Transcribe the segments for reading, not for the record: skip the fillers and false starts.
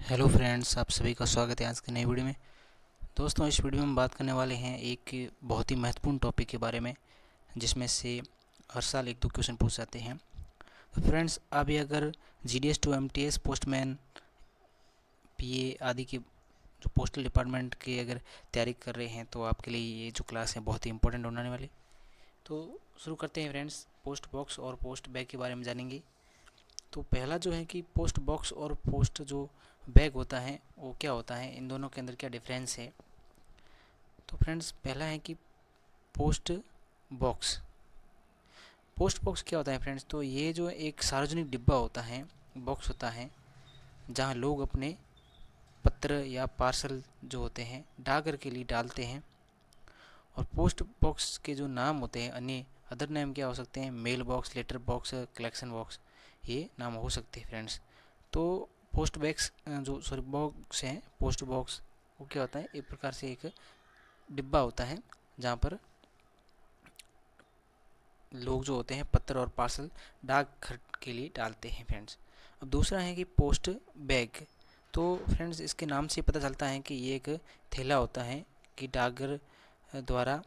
Hello friends, आप सभी का स्वागत है आज की नई वीडियो में। दोस्तों, इस वीडियो में हम बात करने वाले हैं एक बहुत ही महत्वपूर्ण टॉपिक के बारे में, जिसमें से हर साल एक दो क्वेश्चन पूछ जाते हैं। तो फ्रेंड्स, अभी अगर GDS to MTS, postman, PA आदि की जो पोस्टल डिपार्टमेंट की अगर तैयारी कर रहे हैं तो आपके लिए ये जो क्लास है बहुत ही इंपॉर्टेंट होने वाली। तो शुरू करते हैं फ्रेंड्स। पोस्ट बॉक्स और पोस्ट बैग के बारे में जानेंगे। तो पहला जो है कि पोस्ट बॉक्स और पोस्ट जो बैग होता है वो क्या होता है, इन दोनों के अंदर क्या डिफरेंस है। तो फ्रेंड्स, पहला है कि पोस्ट बॉक्स। पोस्ट बॉक्स क्या होता है फ्रेंड्स, तो ये जो एक सार्वजनिक डिब्बा होता है, बॉक्स होता है, जहाँ लोग अपने पत्र या पार्सल जो होते हैं डाकघर के लिए डालते हैं। और पोस्ट बॉक्स के जो नाम होते हैं, अन्य अदर नेम क्या हो सकते हैं, mail box, letter box, collection box, ये नाम हो सकते हैं फ्रेंड्स। तो पोस्ट बैग्स जो सॉरी बॉक्स हैं, पोस्ट बॉक्स, वो क्या होता है, एक प्रकार से एक डिब्बा होता है जहाँ पर लोग जो होते हैं पत्र और पार्सल डाकघर के लिए डालते हैं फ्रेंड्स। अब दूसरा है कि पोस्ट बैग। तो फ्रेंड्स, इसके नाम से पता चलता है कि ये एक थैला होता है कि डाकघर द्वारा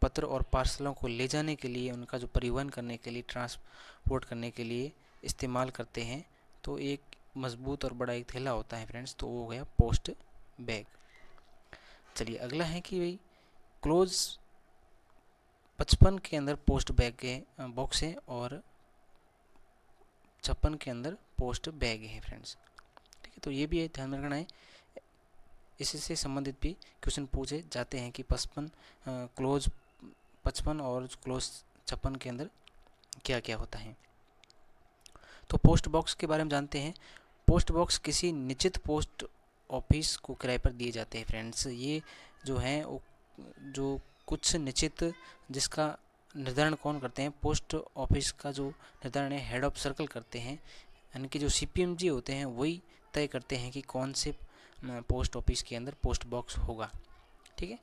पत्र और पार्सलों को ले जाने के लिए, उनका जो परिवहन करने के लिए, ट्रांसपोर्ट करने के लिए इस्तेमाल करते हैं। तो एक मजबूत और बड़ा एक थैला होता है फ्रेंड्स, तो वो हो गया पोस्ट बैग। चलिए अगला है कि भाई क्लोज 55 के अंदर पोस्ट बैग के बॉक्स है और 56 के अंदर पोस्ट बैग है फ्रेंड्स। ठीक है, तो ये भी ध्यान में रखना है। इससे संबंधित भी क्वेश्चन पूछे जाते हैं कि 55 क्लोज 55 और क्लोज 56 के अंदर क्या क्या होता है। तो पोस्ट बॉक्स के बारे में जानते हैं। पोस्ट बॉक्स किसी निश्चित पोस्ट ऑफिस को किराए पर दिए जाते हैं फ्रेंड्स। ये जो है वो जो कुछ निश्चित, जिसका निर्धारण कौन करते हैं, पोस्ट ऑफिस का जो निर्धारण है हेड ऑफ सर्कल करते हैं, यानी कि जो CPMG होते हैं वही तय करते हैं कि कौन से पोस्ट ऑफिस के अंदर पोस्ट बॉक्स होगा। ठीक है,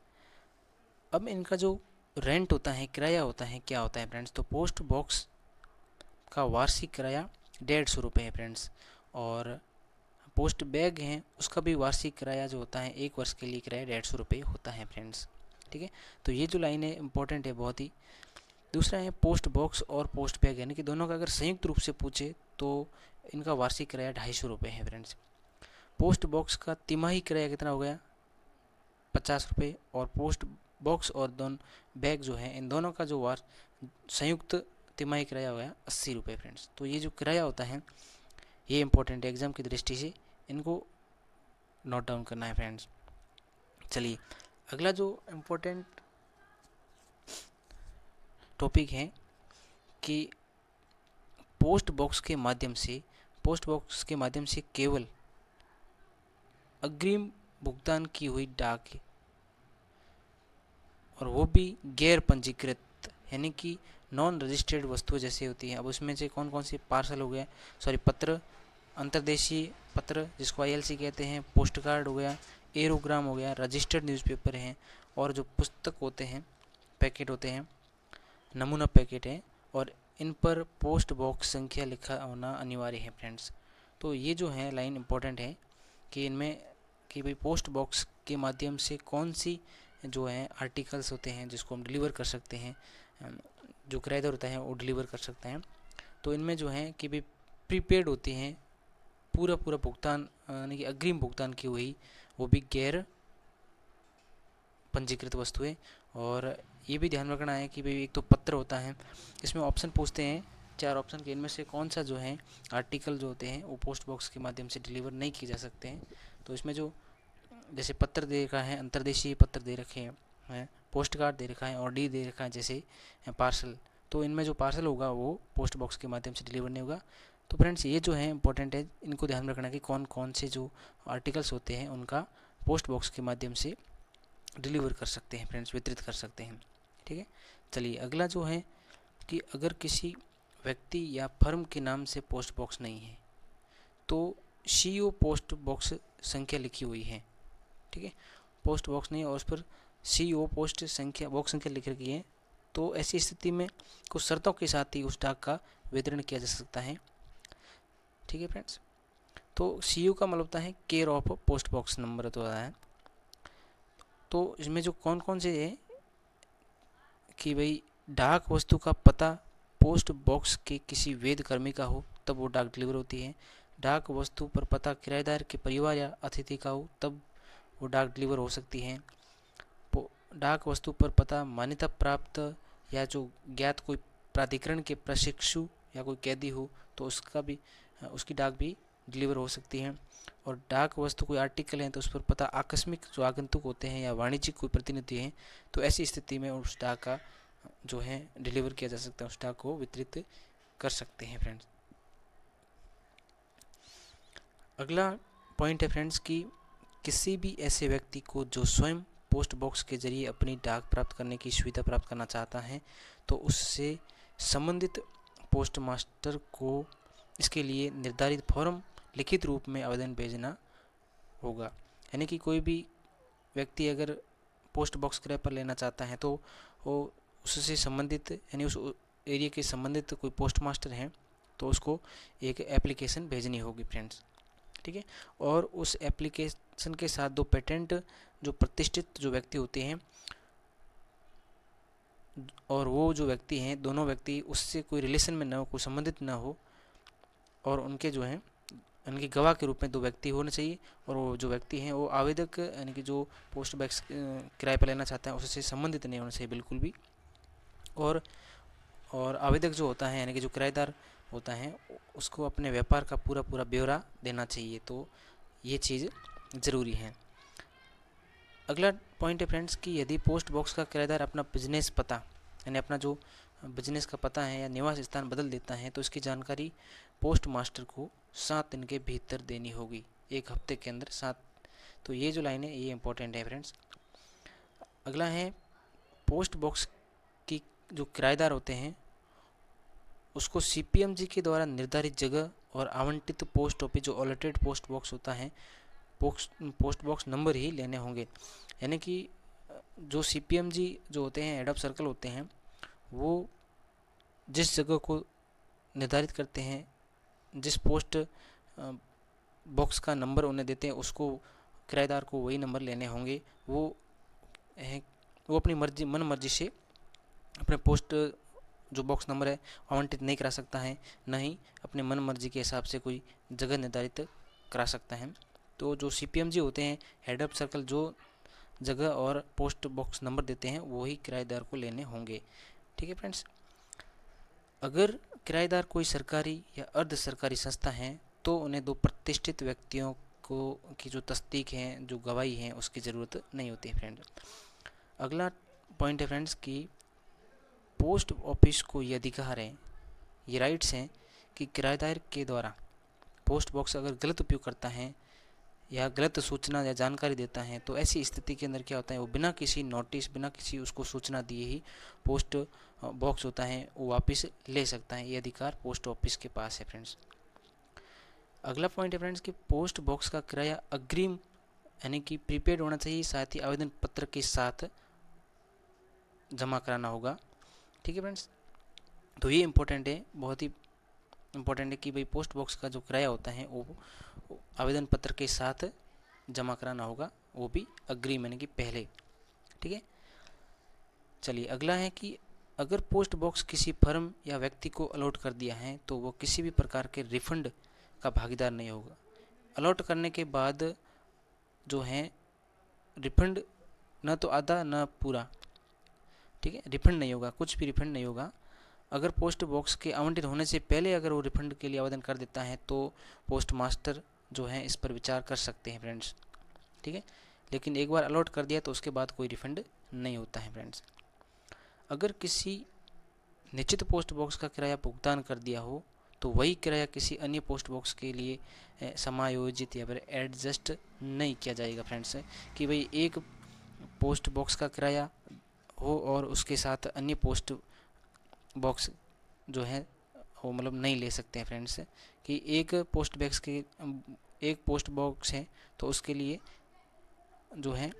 अब इनका जो रेंट होता है, किराया होता है, क्या होता है फ्रेंड्स, तो पोस्ट बॉक्स का वार्षिक किराया 150 रुपये है फ्रेंड्स। और पोस्ट बैग हैं उसका भी वार्षिक किराया जो होता है, एक वर्ष के लिए किराया 150 रुपये होता है फ्रेंड्स। ठीक है, तो ये जो लाइन है इंपॉर्टेंट है बहुत ही। दूसरा है पोस्ट बॉक्स और पोस्ट बैग, यानी कि दोनों का अगर संयुक्त रूप से पूछे तो इनका वार्षिक किराया 250 रुपये है फ्रेंड्स। पोस्ट बॉक्स का तिमाही किराया कितना हो गया, 50 रुपये। और पोस्ट बॉक्स और दोनों बैग जो है, इन दोनों का जो संयुक्त तिमाही किराया हो गया 80 रुपये फ्रेंड्स। तो ये जो किराया होता है ये इंपॉर्टेंट है एग्जाम की दृष्टि से, इनको नोट डाउन करना है फ्रेंड्स। चलिए अगला जो इम्पोर्टेंट टॉपिक है कि पोस्ट बॉक्स के माध्यम से केवल अग्रिम भुगतान की हुई डाक, और वो भी गैर पंजीकृत, यानी कि नॉन रजिस्टर्ड वस्तुएं जैसे होती हैं। अब उसमें से कौन कौन से पार्सल हो गया, सॉरी पत्र, अंतर्देशीय पत्र जिसको ILC कहते हैं, पोस्ट कार्ड हो गया, एरोग्राम हो गया, रजिस्टर्ड न्यूज़पेपर हैं, और जो पुस्तक होते हैं, पैकेट होते हैं, नमूना पैकेट है, और इन पर पोस्ट बॉक्स संख्या लिखा होना अनिवार्य है फ्रेंड्स। तो ये जो है लाइन इंपॉर्टेंट है कि इनमें कि भाई पोस्ट बॉक्स के माध्यम से कौन सी जो है आर्टिकल्स होते हैं जिसको हम डिलीवर कर सकते हैं, जो किराएदार होता है वो डिलीवर कर सकते हैं। तो इनमें जो है कि भाई प्रीपेड होती हैं, पूरा पूरा भुगतान, यानी कि अग्रिम भुगतान की हुई, वो भी गैर पंजीकृत वस्तुएं। और ये भी ध्यान रखना है कि भाई एक तो पत्र होता है, इसमें ऑप्शन पूछते हैं 4 ऑप्शन के, इनमें से कौन सा जो है आर्टिकल जो होते हैं वो पोस्ट बॉक्स के माध्यम से डिलीवर नहीं किए जा सकते हैं। तो इसमें जो जैसे पत्र दे रखा है, अंतर्देशीय पत्र दे रखे हैं, पोस्ट कार्ड दे रखा है, और डी दे रखा है जैसे पार्सल, तो इनमें जो पार्सल होगा वो पोस्ट बॉक्स के माध्यम से डिलीवर नहीं होगा। तो फ्रेंड्स, ये जो है इंपॉर्टेंट है, इनको ध्यान में रखना कि कौन कौन से जो आर्टिकल्स होते हैं उनका पोस्ट बॉक्स के माध्यम से डिलीवर कर सकते हैं फ्रेंड्स, वितरित कर सकते हैं। ठीक है, चलिए अगला जो है कि अगर किसी व्यक्ति या फर्म के नाम से पोस्ट बॉक्स नहीं है तो CO पोस्ट बॉक्स संख्या लिखी हुई है। ठीक है, पोस्ट बॉक्स नहीं है और उस पर CO पोस्ट संख्या, बॉक्स संख्या लिख रखी है, तो ऐसी स्थिति में कुछ शर्तों के साथ ही उस डाक का वितरण किया जा सकता है। ठीक है फ्रेंड्स, तो CU का मतलब होता है care of post box number होता है। तो इसमें जो कौन कौन से है कि भाई डाक वस्तु का पता पोस्ट बॉक्स के किसी वैध कर्मी का हो तब वो डाक डिलीवर होती है। डाक वस्तु पर पता किराएदार के परिवार या अतिथि का हो तब वो डाक डिलीवर हो सकती है। डाक वस्तु पर पता मान्यता प्राप्त या जो ज्ञात कोई प्राधिकरण के प्रशिक्षु या कोई कैदी हो तो उसकी डाक भी डिलीवर हो सकती है। और डाक वस्तु कोई आर्टिकल है तो उस पर पता आकस्मिक जो आगंतुक होते हैं या वाणिज्यिक कोई प्रतिनिधि हैं तो ऐसी स्थिति में उस डाक का जो है डिलीवर किया जा सकता है, उस डाक को वितरित कर सकते हैं फ्रेंड्स। अगला पॉइंट है फ्रेंड्स कि किसी भी ऐसे व्यक्ति को जो स्वयं पोस्ट बॉक्स के जरिए अपनी डाक प्राप्त करने की सुविधा प्राप्त करना चाहता है तो उससे संबंधित पोस्ट मास्टर को इसके लिए निर्धारित फॉर्म लिखित रूप में आवेदन भेजना होगा। यानी कि कोई भी व्यक्ति अगर पोस्ट बॉक्स किराए पर लेना चाहता है तो वो उससे संबंधित यानी उस एरिया के संबंधित कोई पोस्ट मास्टर हैं तो उसको एक एप्लीकेशन भेजनी होगी फ्रेंड्स, ठीक है। और उस एप्लीकेशन के साथ दो पेटेंट जो प्रतिष्ठित जो व्यक्ति होते हैं और वो जो व्यक्ति हैं दोनों व्यक्ति उससे कोई रिलेशन में ना हो, कोई संबंधित ना हो, और उनके जो हैं उनके गवाह के रूप में दो व्यक्ति होने चाहिए। और वो जो व्यक्ति हैं वो आवेदक यानी कि जो पोस्ट बॉक्स किराए पर लेना चाहता है उससे संबंधित नहीं होना चाहिए बिल्कुल भी। और आवेदक जो होता है यानी कि जो किराएदार होता है उसको अपने व्यापार का पूरा पूरा ब्यौरा देना चाहिए। तो ये चीज़ ज़रूरी है। अगला पॉइंट है फ्रेंड्स कि यदि पोस्ट बॉक्स का किराएदार अपना बिजनेस पता यानी अपना जो बिजनेस का पता है या निवास स्थान बदल देता है तो इसकी जानकारी पोस्ट मास्टर को 7 दिन के भीतर देनी होगी, 1 हफ्ते के अंदर 7। तो ये जो लाइन है ये इंपॉर्टेंट है फ्रेंड्स। अगला है पोस्ट बॉक्स की जो किराएदार होते हैं उसको CPMG के द्वारा निर्धारित जगह और आवंटित पोस्ट ऑफिस जो अलॉटेड पोस्ट बॉक्स होता है पोस्ट बॉक्स नंबर ही लेने होंगे। यानी कि जो CPMG जो होते हैं हेड ऑफ सर्कल होते हैं वो जिस जगह को निर्धारित करते हैं, जिस पोस्ट बॉक्स का नंबर उन्हें देते हैं उसको किराएदार को वही नंबर लेने होंगे। वो अपनी मर्जी मन मर्जी से अपने पोस्ट जो बॉक्स नंबर है आवंटित नहीं करा सकता है, न ही अपने मन मर्जी के हिसाब से कोई जगह निर्धारित करा सकता है। तो जो CPMG होते हैं हेड ऑफ सर्कल जो जगह और पोस्ट बॉक्स नंबर देते हैं वही किराएदार को लेने होंगे, ठीक है फ्रेंड्स। अगर किराएदार कोई सरकारी या अर्ध सरकारी संस्था है तो उन्हें दो प्रतिष्ठित व्यक्तियों को की जो तस्दीक है जो गवाही है उसकी ज़रूरत नहीं होती है फ्रेंड्स। अगला पॉइंट है फ्रेंड्स कि पोस्ट ऑफिस को ये अधिकार है, ये राइट्स हैं कि किराएदार के द्वारा पोस्ट बॉक्स अगर गलत उपयोग करता है या गलत सूचना या जानकारी देता है तो ऐसी स्थिति के अंदर क्या होता है वो बिना किसी नोटिस बिना किसी उसको सूचना दिए ही पोस्ट बॉक्स होता है वो वापस ले सकता है। ये अधिकार पोस्ट ऑफिस के पास है फ्रेंड्स। अगला पॉइंट है फ्रेंड्स कि पोस्ट बॉक्स का किराया अग्रिम यानी कि प्रीपेड होना चाहिए, साथ ही आवेदन पत्र के साथ जमा कराना होगा, ठीक है फ्रेंड्स। तो ये इम्पोर्टेंट है, बहुत ही इम्पोर्टेंट है कि भाई पोस्ट बॉक्स का जो किराया होता है वो आवेदन पत्र के साथ जमा कराना होगा, वो भी अग्रिम यानी कि पहले, ठीक है। चलिए अगला है कि अगर पोस्ट बॉक्स किसी फर्म या व्यक्ति को अलॉट कर दिया है तो वो किसी भी प्रकार के रिफंड का भागीदार नहीं होगा। अलॉट करने के बाद जो है रिफंड न तो आधा न पूरा, ठीक है, रिफंड नहीं होगा, कुछ भी रिफंड नहीं होगा। अगर पोस्ट बॉक्स के आवंटित होने से पहले अगर वो रिफंड के लिए आवेदन कर देता है तो पोस्ट मास्टर जो है इस पर विचार कर सकते हैं फ्रेंड्स, ठीक है। लेकिन एक बार अलॉट कर दिया तो उसके बाद कोई रिफंड नहीं होता है फ्रेंड्स। अगर किसी निश्चित पोस्ट बॉक्स का किराया भुगतान कर दिया हो तो वही किराया किसी अन्य पोस्ट बॉक्स के लिए समायोजित या फिर एडजस्ट नहीं किया जाएगा फ्रेंड्स। कि भाई एक पोस्ट बॉक्स का किराया हो और उसके साथ अन्य पोस्ट बॉक्स जो है वो मतलब नहीं ले सकते हैं फ्रेंड्स। कि एक पोस्ट बॉक्स है तो उसके लिए जो है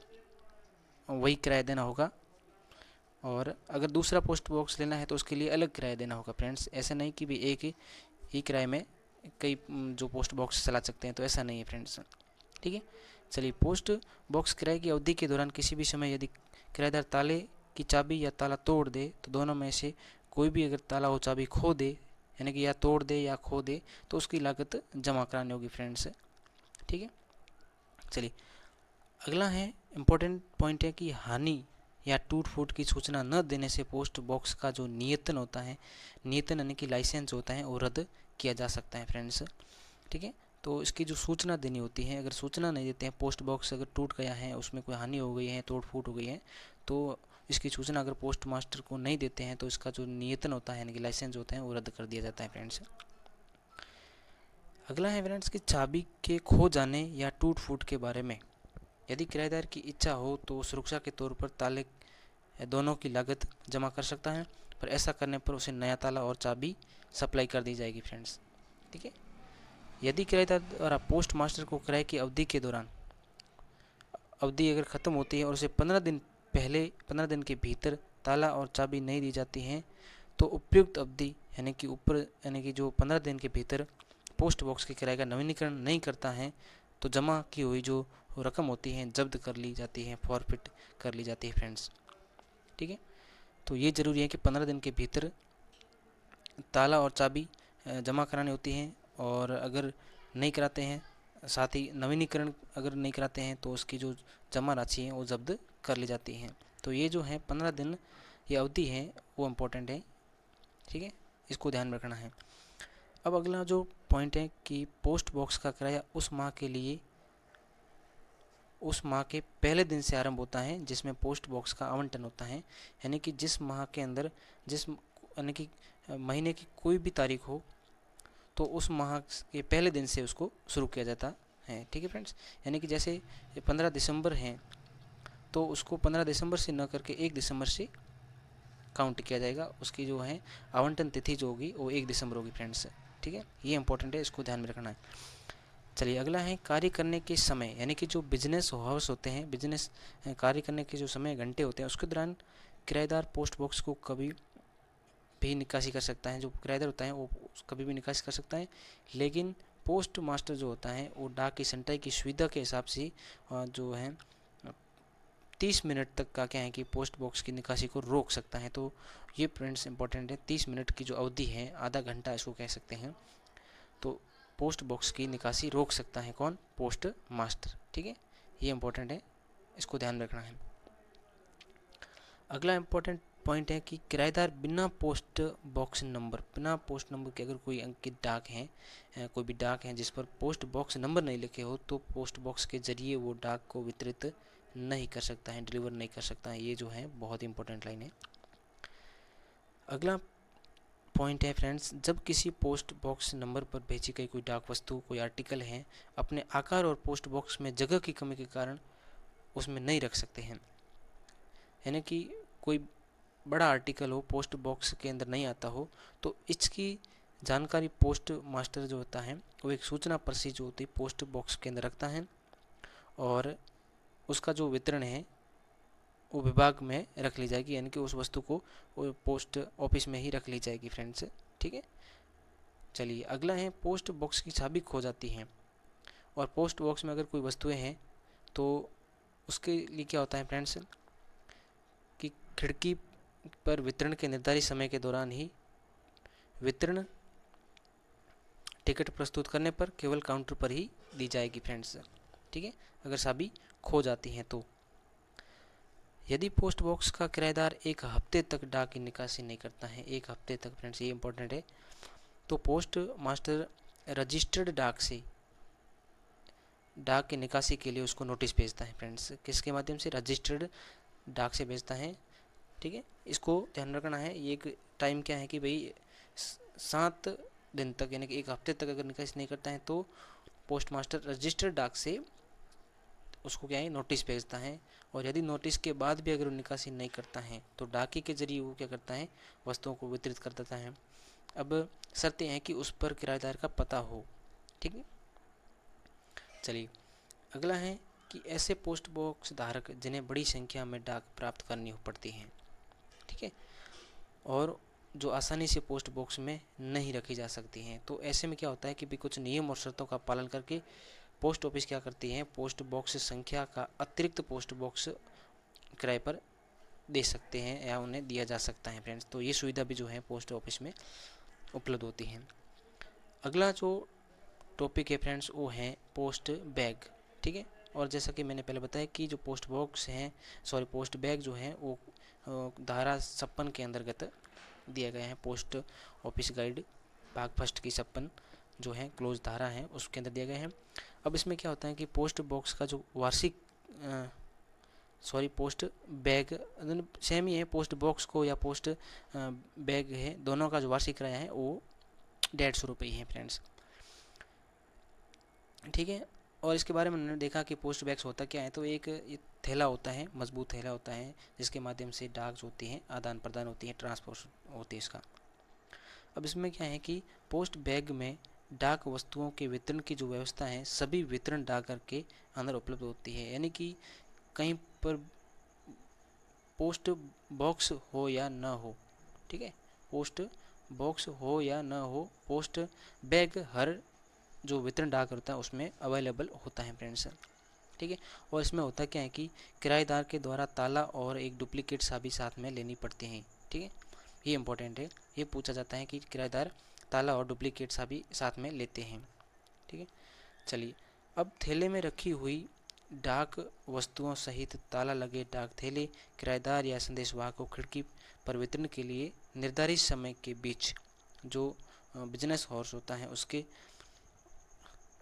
वही किराया देना होगा, और अगर दूसरा पोस्ट बॉक्स लेना है तो उसके लिए अलग किराया देना होगा फ्रेंड्स। ऐसा नहीं कि भी एक ही किराए में कई जो पोस्ट बॉक्स चला सकते हैं, तो ऐसा नहीं है फ्रेंड्स। ठीक है, चलिए पोस्ट बॉक्स किराए की अवधि के दौरान किसी भी समय यदि किराएदार ताले की चाबी या ताला तोड़ दे, तो दोनों में से कोई भी अगर ताला और चाबी खो दे, यानी कि या तोड़ दे या खो दे, तो उसकी लागत जमा करानी होगी फ्रेंड्स। ठीक है, चलिए अगला है इम्पोर्टेंट पॉइंट है कि हानि या टूट फूट की सूचना न देने से पोस्ट बॉक्स का जो नियतन होता है, नियतन यानी कि लाइसेंस होता है, वो रद्द किया जा सकता है फ्रेंड्स। ठीक है, तो इसकी जो सूचना देनी होती है, अगर सूचना नहीं देते हैं, पोस्ट बॉक्स अगर टूट गया है, उसमें कोई हानि हो गई है, तोड़ फूट हो गई है, तो इसकी सूचना अगर पोस्ट मास्टर को नहीं देते हैं, तो इसका जो नियतन होता है यानी कि लाइसेंस होता है, वो रद्द कर दिया जाता है फ्रेंड्स। अगला है फ्रेंड्स कि चाबी के खो जाने या टूट फूट के बारे में यदि किराएदार की इच्छा हो तो सुरक्षा के तौर पर ताले दोनों की लागत जमा कर सकता है, पर ऐसा करने पर उसे नया ताला और चाबी सप्लाई कर दी जाएगी फ्रेंड्स। ठीक है, यदि किराएदार द्वारा पोस्ट मास्टर को किराए की अवधि के दौरान अवधि अगर ख़त्म होती है और उसे 15 दिन के भीतर ताला और चाबी नहीं दी जाती हैं, तो उपयुक्त अवधि यानी कि जो 15 दिन के भीतर पोस्ट बॉक्स के किराए का नवीनीकरण नहीं करता है, तो जमा की हुई जो रकम होती है जब्त कर ली जाती है, फॉरफिट कर ली जाती है फ्रेंड्स। ठीक है, तो ये ज़रूरी है कि 15 दिन के भीतर ताला और चाबी जमा करानी होती हैं, और अगर नहीं कराते हैं, साथ ही नवीनीकरण अगर नहीं कराते हैं, तो उसकी जो जमा राशि है वो जब्त कर ली जाती हैं। तो ये जो है 15 दिन ये अवधि है वो इम्पोर्टेंट है। ठीक है, इसको ध्यान में रखना है। अब अगला जो पॉइंट है कि पोस्ट बॉक्स का किराया उस माह के पहले दिन से आरंभ होता है जिसमें पोस्ट बॉक्स का आवंटन होता है, यानी कि जिस माह के अंदर यानी कि महीने की कोई भी तारीख हो, तो उस माह के पहले दिन से उसको शुरू किया जाता है। ठीक है फ्रेंड्स, यानी कि जैसे 15 दिसंबर है, तो उसको 15 दिसंबर से न करके 1 दिसंबर से काउंट किया जाएगा। उसकी जो है आवंटन तिथि जो होगी वो 1 दिसंबर होगी फ्रेंड्स। ठीक है, ये इंपॉर्टेंट है, इसको ध्यान में रखना है। चलिए अगला है कार्य करने के समय, यानी कि जो बिजनेस हाउस होते हैं, बिजनेस कार्य करने के जो समय घंटे होते हैं, उसके दौरान किराएदार पोस्ट बॉक्स को कभी भी निकासी कर सकता है। जो किराएदार होता है वो कभी भी निकासी कर सकता है, लेकिन पोस्ट मास्टर जो होता है वो डाक की छंटाई की सुविधा के हिसाब से जो है 30 मिनट तक का क्या है कि पोस्ट बॉक्स की निकासी को रोक सकता है। तो ये फ्रेंड्स इंपॉर्टेंट है, 30 मिनट की जो अवधि है, आधा घंटा इसको कह सकते हैं, तो पोस्ट बॉक्स की निकासी रोक सकता है कौन? Post master. ठीक है, ये इंपॉर्टेंट है, इसको ध्यान में रखना है। अगला इंपॉर्टेंट पॉइंट है कि किराएदार बिना पोस्ट नंबर के अगर कोई अंकित डाक है, कोई भी डाक है जिस पर पोस्ट बॉक्स नंबर नहीं लिखे हो, तो पोस्ट बॉक्स के जरिए वो डाक को वितरित नहीं कर सकता है, डिलीवर नहीं कर सकता है। ये जो है बहुत इंपॉर्टेंट लाइन है। अगला पॉइंट है फ्रेंड्स, जब किसी पोस्ट बॉक्स नंबर पर भेजी गई कोई डाक वस्तु, कोई आर्टिकल है, अपने आकार और पोस्ट बॉक्स में जगह की कमी के कारण उसमें नहीं रख सकते हैं, यानी कि कोई बड़ा आर्टिकल हो, पोस्ट बॉक्स के अंदर नहीं आता हो, तो इसकी जानकारी पोस्ट मास्टर जो होता है वो एक सूचना पर्ची जो होती है पोस्ट बॉक्स के अंदर रखता है, और उसका जो वितरण है वो विभाग में रख ली जाएगी, यानी कि उस वस्तु को वो पोस्ट ऑफिस में ही रख ली जाएगी फ्रेंड्स। ठीक है, चलिए अगला है पोस्ट बॉक्स की चाबी खो जाती है और पोस्ट बॉक्स में अगर कोई वस्तुएं हैं, तो उसके लिए क्या होता है फ्रेंड्स कि खिड़की पर वितरण के निर्धारित समय के दौरान ही वितरण टिकट प्रस्तुत करने पर केवल काउंटर पर ही दी जाएगी फ्रेंड्स। ठीक है, अगर चाबी खो जाती हैं तो। यदि पोस्ट बॉक्स का किराएदार 1 हफ्ते तक डाक की निकासी नहीं करता है, 1 हफ्ते तक फ्रेंड्स, ये इंपॉर्टेंट है, तो पोस्ट मास्टर रजिस्टर्ड डाक की निकासी के लिए उसको नोटिस भेजता है फ्रेंड्स। किसके माध्यम से? रजिस्टर्ड डाक से भेजता है। ठीक है, इसको ध्यान रखना है। ये एक टाइम क्या है कि भाई 7 दिन तक, यानी कि 1 हफ्ते तक अगर निकासी नहीं करता है, तो पोस्ट मास्टर रजिस्टर्ड डाक से उसको क्या है नोटिस भेजता है, और यदि नोटिस के बाद भी अगर वो निकासी नहीं करता है, तो डाकी के जरिए वो क्या करता है, वस्तुओं को वितरित कर देता है। अब शर्तें हैं कि उस पर किराएदार का पता हो। ठीक है, चलिए अगला है कि ऐसे पोस्ट बॉक्स धारक जिन्हें बड़ी संख्या में डाक प्राप्त करनी पड़ती है, ठीक है, और जो आसानी से पोस्ट बॉक्स में नहीं रखी जा सकती हैं। तो ऐसे में क्या होता है कि भी कुछ नियम और शर्तों का पालन करके पोस्ट ऑफिस क्या करती हैं, पोस्ट बॉक्स संख्या का अतिरिक्त पोस्ट बॉक्स किराए पर दे सकते हैं या उन्हें दिया जा सकता है फ्रेंड्स। तो ये सुविधा भी जो है पोस्ट ऑफिस में उपलब्ध होती है। अगला जो टॉपिक है फ्रेंड्स वो है पोस्ट बैग, ठीक है। और जैसा कि मैंने पहले बताया कि जो पोस्ट बॉक्स हैं, सॉरी पोस्ट बैग जो हैं वो धारा 56 के अंतर्गत दिया गया है। पोस्ट ऑफिस गाइड भाग फर्स्ट की 56 जो है क्लोज धारा है उसके अंदर दिया गया है। अब इसमें क्या होता है कि पोस्ट बॉक्स का जो वार्षिक पोस्ट बैग सेम ही है, पोस्ट बॉक्स को या पोस्ट बैग है दोनों का जो वार्षिक किराया है वो 150 रुपये है फ्रेंड्स, ठीक है। और इसके बारे में मैंने देखा कि पोस्ट बैग्स होता क्या है, तो एक ये थैला होता है, मजबूत थैला होता है जिसके माध्यम से डाक जो होती है आदान प्रदान होती है, ट्रांसपोर्ट होती है इसका। अब इसमें क्या है कि पोस्ट बैग में डाक वस्तुओं के वितरण की जो व्यवस्था है सभी वितरण डाकघर के अंदर उपलब्ध होती है। यानी कि कहीं पर पोस्ट बॉक्स हो या ना हो, ठीक है, पोस्ट बॉक्स हो या ना हो, पोस्ट बैग हर जो वितरण डाक होता है उसमें अवेलेबल होता है फ्रेंड्स, ठीक है। और इसमें होता क्या है कि किराएदार के द्वारा ताला और एक डुप्लीकेट चाबी साथ में लेनी पड़ती है, ठीक है। ये इंपॉर्टेंट है, ये पूछा जाता है कि किराएदार ताला और डुप्लीकेट चाबी साथ में लेते हैं, ठीक है। चलिए, अब थैले में रखी हुई डाक वस्तुओं सहित ताला लगे डाक थैले किराएदार या संदेशवाहक को खिड़की पर वितरण के लिए निर्धारित समय के बीच जो बिजनेस हॉर्स होता है उसके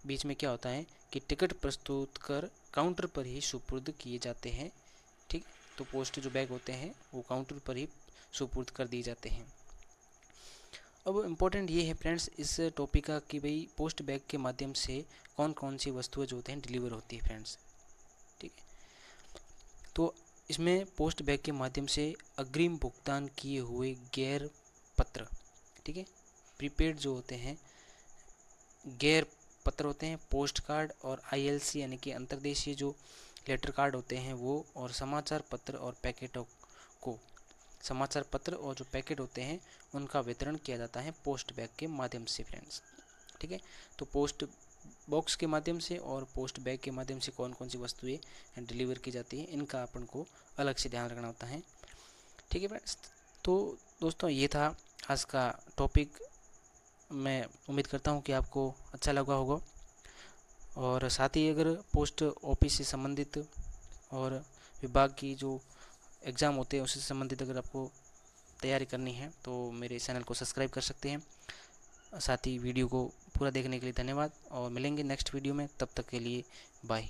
बीच में क्या होता है कि टिकट प्रस्तुत कर काउंटर पर ही सुपुर्द किए जाते हैं, ठीक। तो पोस्ट जो बैग होते हैं वो काउंटर पर ही सुपुर्द कर दिए जाते हैं। अब इम्पोर्टेंट ये है फ्रेंड्स इस टॉपिक का कि भाई पोस्ट बैग के माध्यम से कौन कौन सी वस्तुएं जो होते हैं डिलीवर होती है फ्रेंड्स, ठीक है। तो इसमें पोस्ट बैग के माध्यम से अग्रिम भुगतान किए हुए गैर पत्र, ठीक है, प्रीपेड जो होते हैं गैर पत्र होते हैं, पोस्ट कार्ड और आईएलसी यानी कि अंतर्देशीय जो लेटर कार्ड होते हैं वो, और समाचार पत्र और पैकेटों को, समाचार पत्र और जो पैकेट होते हैं उनका वितरण किया जाता है पोस्ट बैग के माध्यम से फ्रेंड्स, ठीक है। तो पोस्ट बॉक्स के माध्यम से और पोस्ट बैग के माध्यम से कौन कौन सी वस्तुएं डिलीवर की जाती हैं इनका अपन को अलग से ध्यान रखना होता है, ठीक है फ्रेंड्स। तो दोस्तों ये था आज का टॉपिक, मैं उम्मीद करता हूँ कि आपको अच्छा लगा होगा। और साथ ही अगर पोस्ट ऑफिस से संबंधित और विभाग की जो एग्ज़ाम होते हैं उससे संबंधित अगर आपको तैयारी करनी है तो मेरे चैनल को सब्सक्राइब कर सकते हैं। साथ ही वीडियो को पूरा देखने के लिए धन्यवाद और मिलेंगे नेक्स्ट वीडियो में, तब तक के लिए बाय।